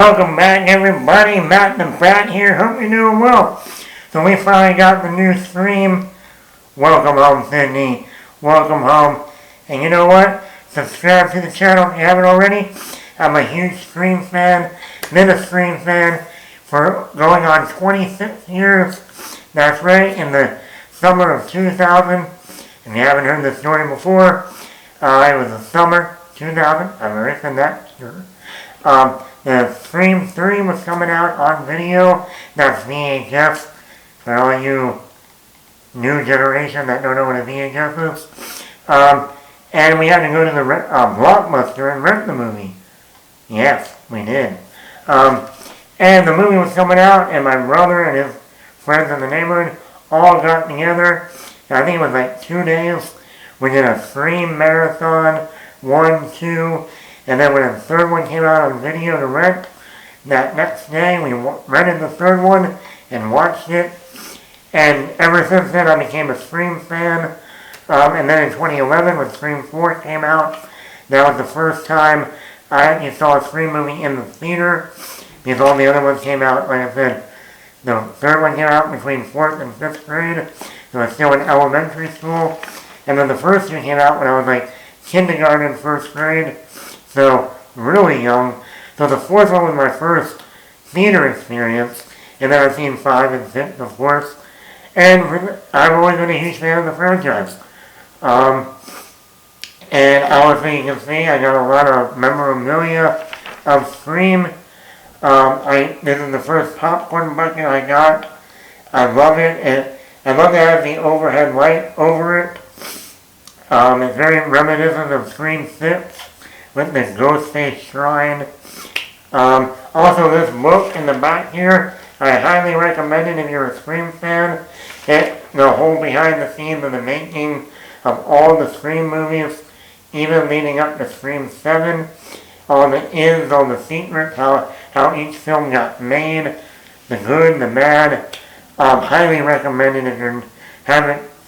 Welcome back, everybody. Matt the Brat here. Hope you're doing well. So we finally got the new stream. Welcome home, Sydney. Welcome home. And you know what? Subscribe to the channel if you haven't already. I'm a huge Scream fan. Been a Scream fan for going on 26 years. That's right, in the summer of 2000. If you haven't heard the story before, it was the summer 2000. I've written that. Sure. The Scream 3 was coming out on video. That's VHS. For all you new generation that don't know what a VHS is. And we had to go to the Blockbuster and rent the movie. Yes, we did. And the movie was coming out, and my brother and his friends in the neighborhood all got together. I think it was like 2 days. We did a Scream marathon, 1, 2, and then when the third one came out on video to rent, that next day we rented the third one and watched it. And ever since then I became a Scream fan. And then in 2011 when Scream 4 came out, that was the first time I actually saw a Scream movie in the theater. Because all the other ones came out, like I said, the third one came out between 4th and 5th grade. So I was still in elementary school. And then the first one came out when I was like kindergarten, 1st grade. So, really young. So the fourth one was my first theater experience. And then I've seen 5 and 6, of course. And I've always been a huge fan of the franchise. And obviously you can see I got a lot of memorabilia of Scream. This is the first popcorn bucket I got. I love it. I love to have the overhead light over it. It's very reminiscent of Scream 6. With the ghost face shrine. Also this book in the back here, I highly recommend it if you're a Scream fan. The whole behind the scenes of the making of all the Scream movies, even leading up to Scream 7. All the secrets, how each film got made, the good, the bad. Highly recommend it if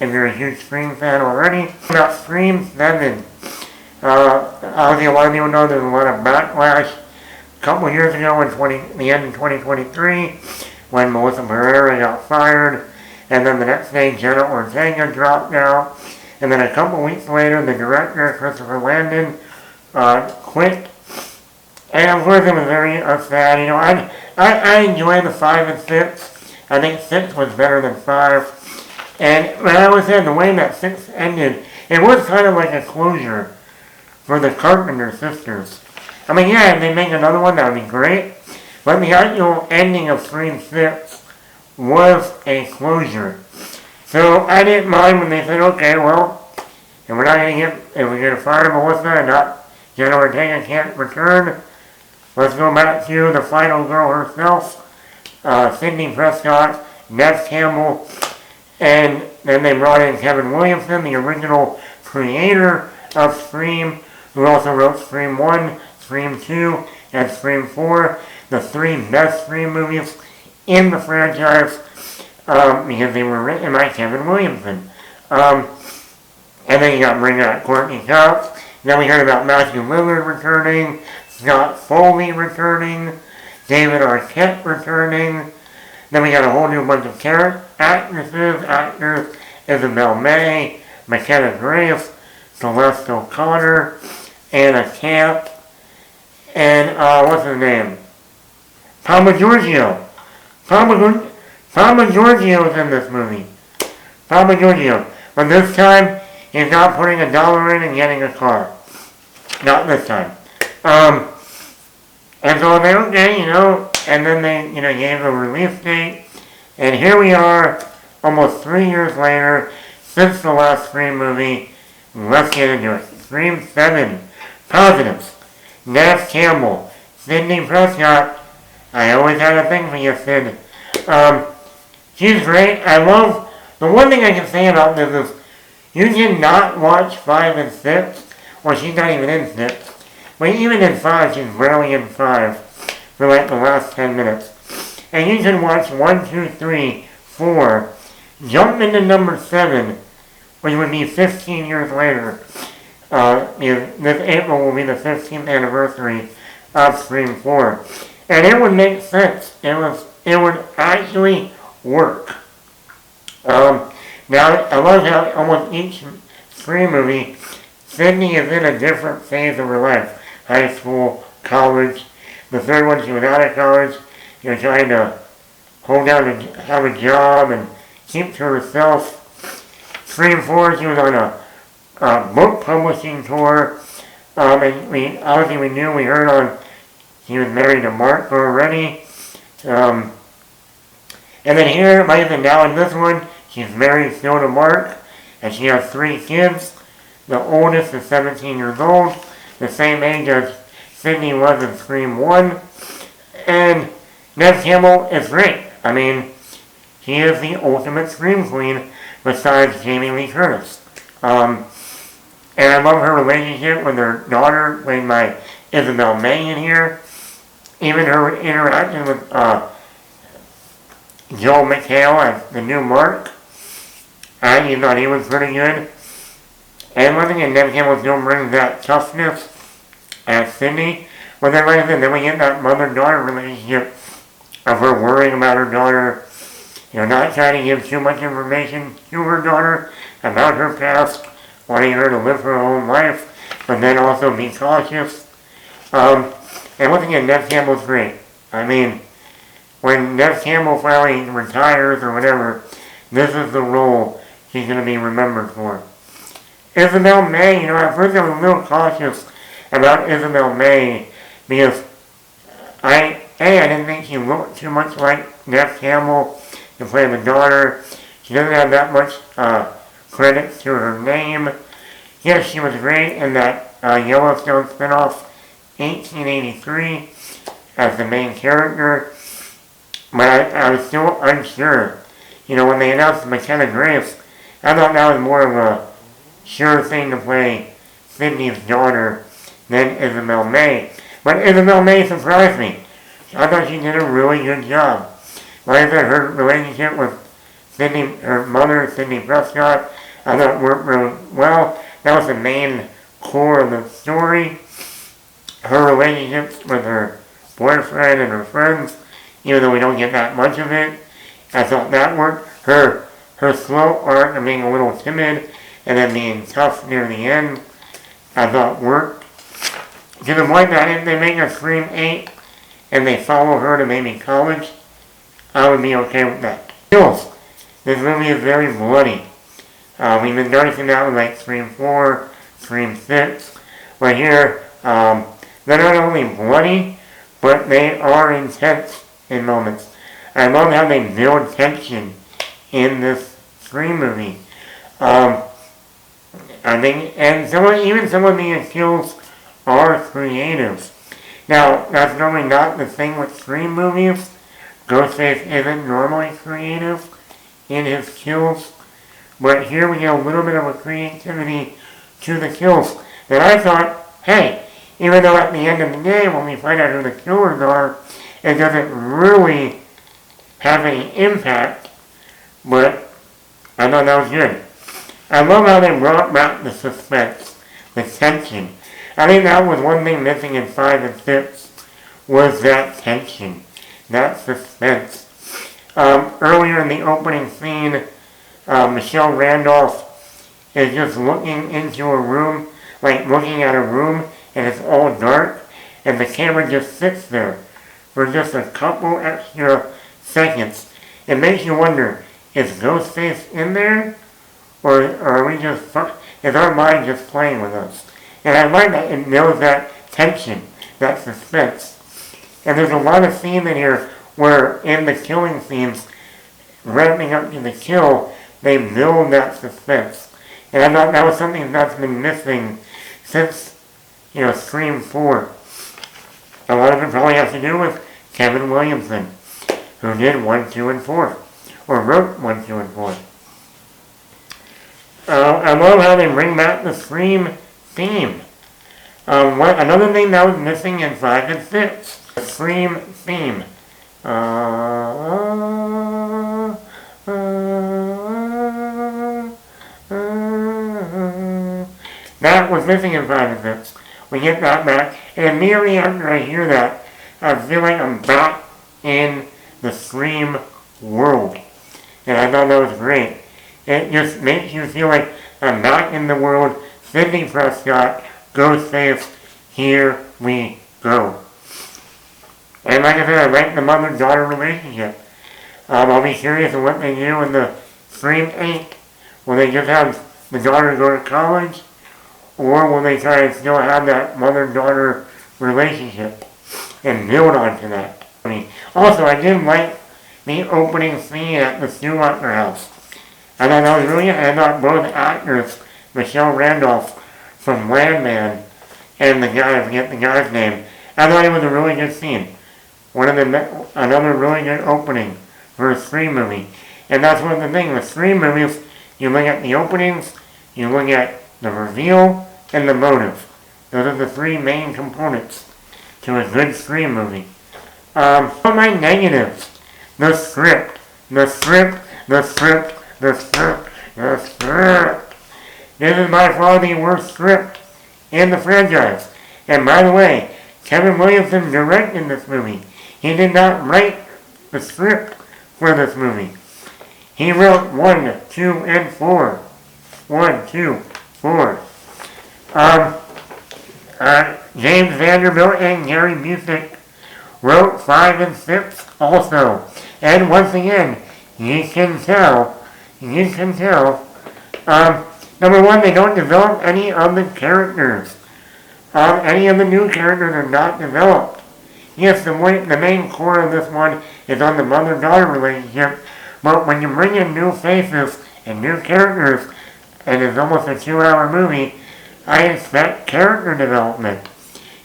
you're a huge Scream fan already. About Scream 7. Obviously a lot of people know there's a lot of backlash. A couple years ago, the end of 2023, when Melissa Barrera got fired, and then the next day Jenna Ortega dropped out, and then a couple weeks later the director, Christopher Landon, quit. And of course it was very sad. You know, I enjoy the 5 and 6. I think 6 was better than 5. And when I always said the way that 6 ended, it was kind of like a closure for the Carpenter sisters. I mean, yeah, if they make another one, that would be great. But the actual ending of Scream 6 was a closure. So I didn't mind when they said, okay, well, if we're going to fire Melissa and not Jenna Ortega can't return, let's go back to the final girl herself, Sidney Prescott, Neve Campbell, and then they brought in Kevin Williamson, the original creator of Scream, who also wrote Scream 1, Scream 2, and Scream 4, the 3 best Scream movies in the franchise, because they were written by Kevin Williamson. And then you got bring out Courtney Cox. Then we heard about Matthew Lillard returning, Scott Foley returning, David Arquette returning. Then we got a whole new bunch of actors, Isabel May, McKenna Grace, Celeste O'Connor, Anna Camp, and what's his name? Palma Giorgio. Palma Giorgio is in this movie. Palma Giorgio. But this time, he's not putting $1 in and getting a car. Not this time. And so they, okay, you know, and then they, you know, gave a release date. And here we are, almost 3 years later, since the last Scream movie. Let's get into it. Scream 7. Positives. Neve Campbell. Sidney Prescott. I always had a thing for you, Sid. She's great. I love... The one thing I can say about this is you cannot watch 5 and 6. Well, she's not even in 6. But even in 5, she's barely in 5 for like the last 10 minutes. And you can watch 1, 2, 3, 4. Jump into number 7, which would be 15 years later. This April will be the 15th anniversary of Scream 4. And it would make sense. It would actually work. Now, I love how almost each Scream movie, Sydney is in a different phase of her life. High school, college. The third one, she was out of college. Trying to hold down and have a job and keep to herself. Scream 4, she was on a book publishing tour. And we knew, we heard on, she was married to Mark already. And then here, like now in this one, she's married still to Mark, and she has 3 kids. The oldest is 17 years old, the same age as Sydney was in Scream 1. And Neve Campbell is great. I mean, she is the ultimate Scream queen besides Jamie Lee Curtis. And I love her relationship with her daughter, played by Isabel May in here. Even her interaction with Joel McHale as the new Mark. I thought he was pretty good. And one thing, Neve Campbell still brings that toughness as Sydney. But then, like I said, then we get that mother-daughter relationship of her worrying about her daughter, not trying to give too much information to her daughter about her past, wanting her to live her own life, but then also be cautious. And once again, Neve Campbell's great. I mean, when Neve Campbell finally retires or whatever, this is the role she's going to be remembered for. Isabel May, at first I was a little cautious about Isabel May because I didn't think she looked too much like Neve Campbell to play the daughter. She doesn't have that much credit to her name. Yes, she was great in that Yellowstone spinoff, 1883, as the main character. But I was still unsure. When they announced McKenna Grace, I thought that was more of a sure thing to play Sydney's daughter than Isabel May. But Isabel May surprised me. I thought she did a really good job. Like I said, her relationship with Sydney, her mother, Sydney Prescott, I thought worked really well. That was the main core of the story. Her relationships with her boyfriend and her friends, even though we don't get that much of it, I thought that worked. Her slow arc of being a little timid and then being tough near the end, I thought worked. To the point that if they make a Scream 8 and they follow her to maybe college, I would be okay with that. Kills. This movie is very bloody. We've been noticing that with like Scream 4, Scream 6, but here, they're not only bloody, but they are intense in moments. I love how they build tension in this Scream movie. I think, and even some of the kills are creative. Now, that's normally not the thing with Scream movies. Ghostface isn't normally creative in his kills, but here we get a little bit of a creativity to the kills that I thought, hey, even though at the end of the day, when we find out who the killers are, it doesn't really have any impact, but I thought that was good. I love how they brought back the suspense, the tension. I think that was one thing missing in 5 and 6, was that tension, that suspense. Earlier in the opening scene, Michelle Randolph is just looking into a room, like looking at a room, and it's all dark, and the camera just sits there for just a couple extra seconds. It makes you wonder, is Ghostface in there? Or are we just, is our mind just playing with us? And I like that it knows that tension, that suspense. And there's a lot of scenes in here where in the killing scenes, ramping up to the kill, they build that suspense. And I thought that was something that's been missing since, Scream 4. A lot of it probably has to do with Kevin Williamson, who did 1, 2, and 4. Or wrote 1, 2, and 4. I love how they bring back the Scream theme. Another thing that was missing in 5 and 6, the Scream theme. That was missing in 5 and 6. We get that back, and immediately after I hear that, I feel like I'm back in the Scream world. And I thought that was great. It just makes you feel like I'm back in the world. Sidney Prescott, Ghostface, here we go. And like I said, I like the mother-daughter relationship. I'll be curious of what they do in the Scream 8. Will they just have the daughter go to college? Or will they try to still have that mother-daughter relationship and build onto that? Also, I did like the opening scene at the Schumacher house. I thought that was really good. I thought both actors, Michelle Randolph from Landman and the guy, I forget the guy's name, I thought it was a really good scene. Another really good opening for a Scream movie. And that's one of the things with Scream movies, you look at the openings, you look at the reveal, and the motive. Those are the three main components to a good Scream movie. Some of my negatives. The script. This is by far the worst script in the franchise. And by the way, Kevin Williamson directed this movie. He did not write the script for this movie. He wrote 1, 2, and 4. 1, 2, 4. James Vanderbilt and Gary Busey wrote 5 and 6 also. And once again, you can tell, number one, they don't develop any of the characters. Any of the new characters are not developed. Yes, the main core of this one is on the mother-daughter relationship, but when you bring in new faces and new characters, and it's almost a 2-hour movie, I expect character development.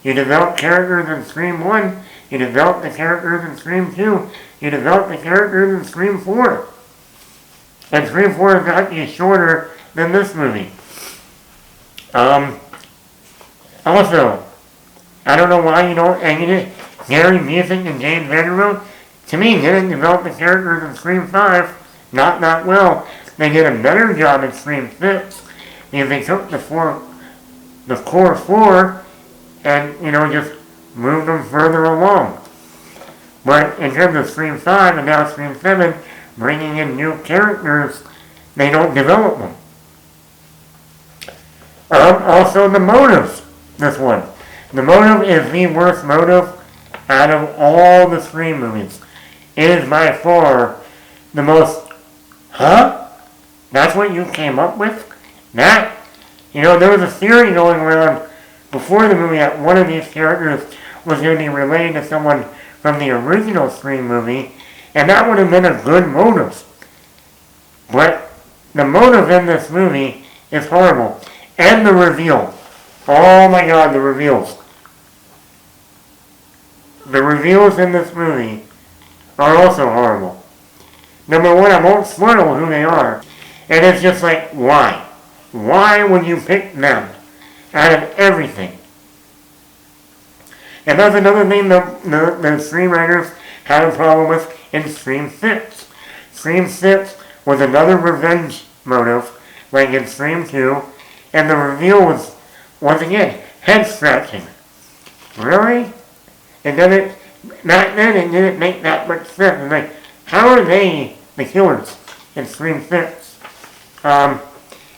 You develop characters in Scream 1, you develop the characters in Scream 2, you develop the characters in Scream 4. And Scream 4 is actually shorter than this movie. Also, I don't know why you don't, Gary Busey and James Vanderbilt, to me, didn't develop the characters in Scream 5, not that well. They did a better job in Scream 6, because they took the core 4, and, just moved them further along. But in terms of Scream 5 and now Scream 7, bringing in new characters, they don't develop them. Also the motives, this one. The motive is the worst motive out of all the Scream movies. It is by far the most, that's what you came up with? There was a theory going around before the movie that one of these characters was going to be related to someone from the original Scream movie, and that would have been a good motive. But the motive in this movie is horrible. And the reveal. Oh my god, the reveals. The reveals in this movie are also horrible. Number one, I won't spoil who they are. And it's just like, why? Why would you pick them out of everything? And that's another thing the screenwriters had a problem with in Scream 6. Scream 6 was another revenge motive, like in Scream 2, and the reveal was, once again, head-scratching. Really? Back then it didn't make that much sense. It's like, how are they the killers in Scream 6? And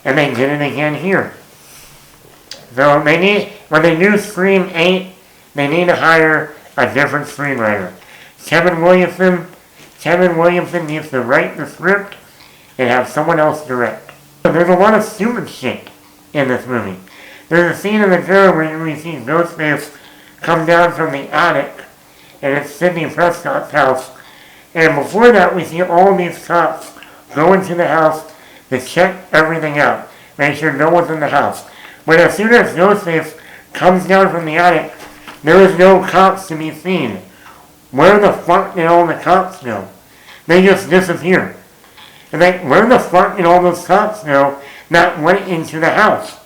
they did it again here. So when they do Scream 8, they need to hire a different screenwriter. Kevin Williamson needs to write the script and have someone else direct. So there's a lot of stupid shit in this movie. There's a scene in the trailer where we see Ghostface come down from the attic, and it's Sidney Prescott's house. And before that, we see all these cops go into the house to check everything out, make sure no one's in the house. But as soon as Ghostface comes down from the attic, there is no cops to be seen. Where the fuck did all the cops go? They just disappeared. And where the fuck did all those cops go that went into the house?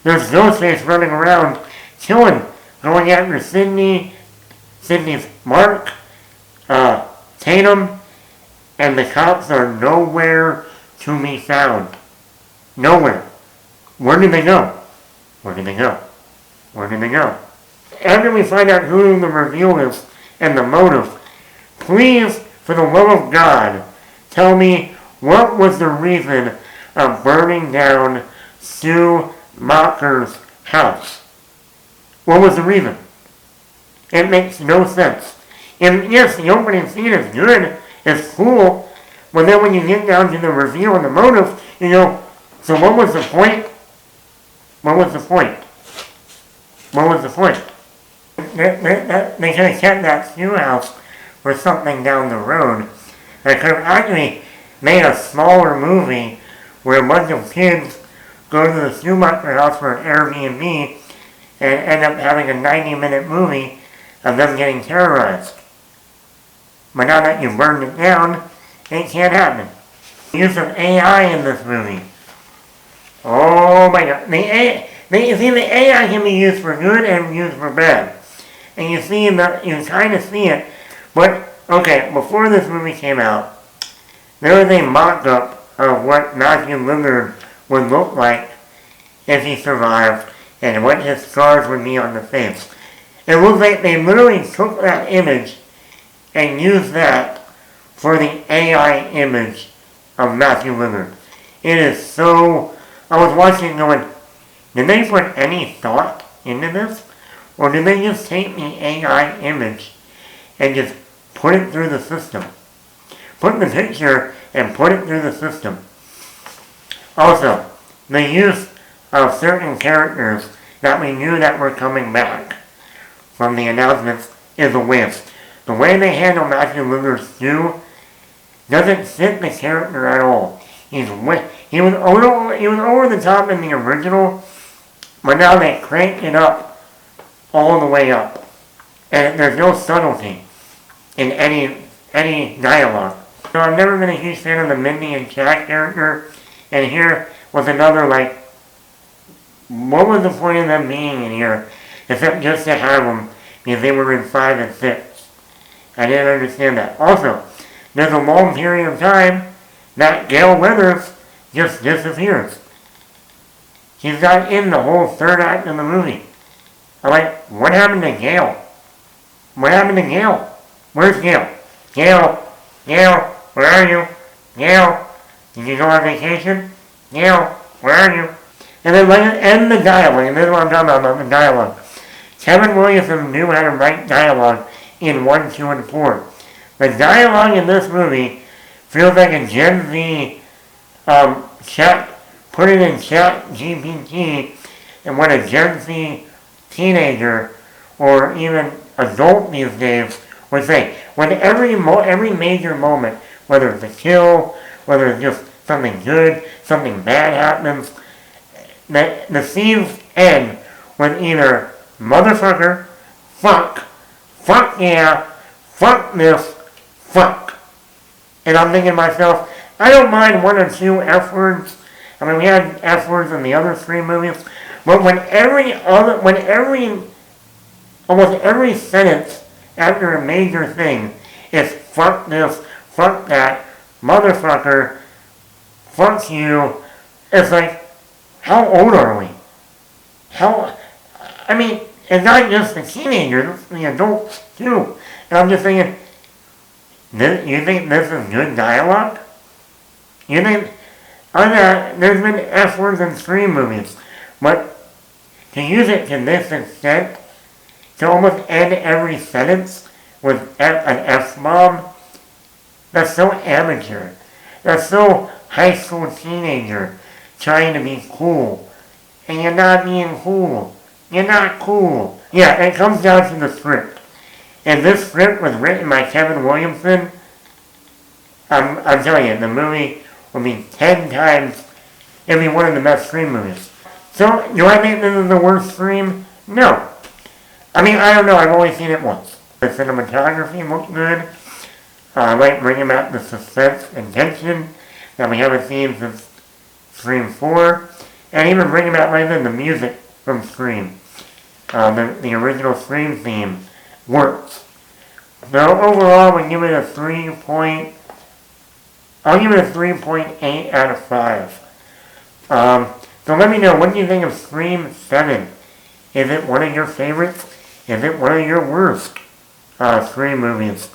There's Ghostface running around, killing, going after Sydney's Mark, Tatum, and the cops are nowhere to be found. Nowhere. Where did they go? Where did they go? Where did they go? After we find out who the reveal is and the motive. Please, for the love of God, tell me what was the reason of burning down Sue Mocker's house. What was the reason? It makes no sense. And yes, the opening scene is good, it's cool, but then when you get down to the reveal and the motive, you go, so what was the point? What was the point? What was the point? They could have kept that Sue house for something down the road. They could have actually made a smaller movie where a bunch of kids go to the Schumacher house for an Airbnb and end up having a 90-minute movie of them getting terrorized. But now that you burned it down, it can't happen. The use of AI in this movie. Oh my God. You see, the AI can be used for good and used for bad. And you kind of see it. But, okay, before this movie came out, there was a mock-up of what Matthew Lillard would look like if he survived and what his scars would be on the face. It looks like they literally took that image and used that for the AI image of Matthew Lillard. It is so... I was watching going, did they put any thought into this? Or did they just take the AI image and just put it through the system? Put the picture and put it through the system. Also, the use of certain characters that we knew that were coming back from the announcements is a waste. The way they handle Matthew Lillard's Stu doesn't fit the character at all. He was over the top in the original, but now they cranked it up all the way up. And there's no subtlety in any dialogue. So I've never been a huge fan of the Mindy and Chad character, and here was another, like, what was the point of them being in here, except just to have them, because they were in 5 and 6. I didn't understand that. Also, there's a long period of time that Gail Weathers just disappears. She's not in the whole third act of the movie. I'm like, what happened to Gail? What happened to Gail? Where's Gail? Gail, where are you? Gail, did you go on vacation? Gail, where are you? And then let it end the dialogue, and this is what I'm talking about the dialogue. Kevin Williamson knew how to write dialogue in 1, 2, and 4. The dialogue in this movie feels like a Gen Z chat, put it in chat GPT, and what a Gen Z teenager or even adult these days would say. When every major moment, whether it's a kill, whether it's just something good, something bad happens, the scenes end with either motherfucker, fuck yeah, fuck this, fuck. And I'm thinking to myself, I don't mind 1 or 2 F words. I mean, we had F words in the other 3 movies, but when almost every sentence after a major thing is fuck this, fuck that, motherfucker, fuck you, it's like, how old are we? I mean, it's not just the teenagers, it's the adults too. And I'm just thinking, you think this is good dialogue? You think, there's been F words in 3 movies, but to use it to this extent, to almost end every sentence with an F-bomb, that's so amateur. That's so high school teenager trying to be cool. And you're not being cool. You're not cool. Yeah, it comes down to the script. And this script was written by Kevin Williamson. I'm telling you, the movie will be 10 times, it'll be one of the best Scream movies. So, do I think this is the worst Scream? No. I mean, I don't know, I've only seen it once. The cinematography looked good. I like bringing out the suspense and tension that we haven't seen since Scream 4. And even bringing out, like I said, the music from Scream. The original Scream theme works. So overall, we give it a 3. I'll give it a 3.8 out of 5. So let me know, what do you think of Scream 7? Is it one of your favorites? Is it one of your worst? Scream movies?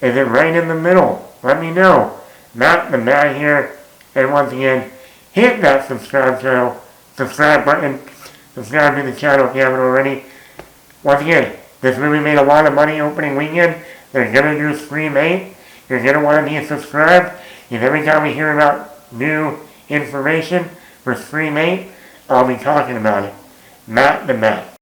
Is it right in the middle? Let me know. Matt the Matt here. And once again, hit that subscribe button. Subscribe to the channel if you haven't already. Once again, this movie made a lot of money opening weekend. They're gonna do Scream 8. You're gonna want to be subscribed. Because every time we hear about new information for Scream 8, I'll be talking about it. Matt the Matt.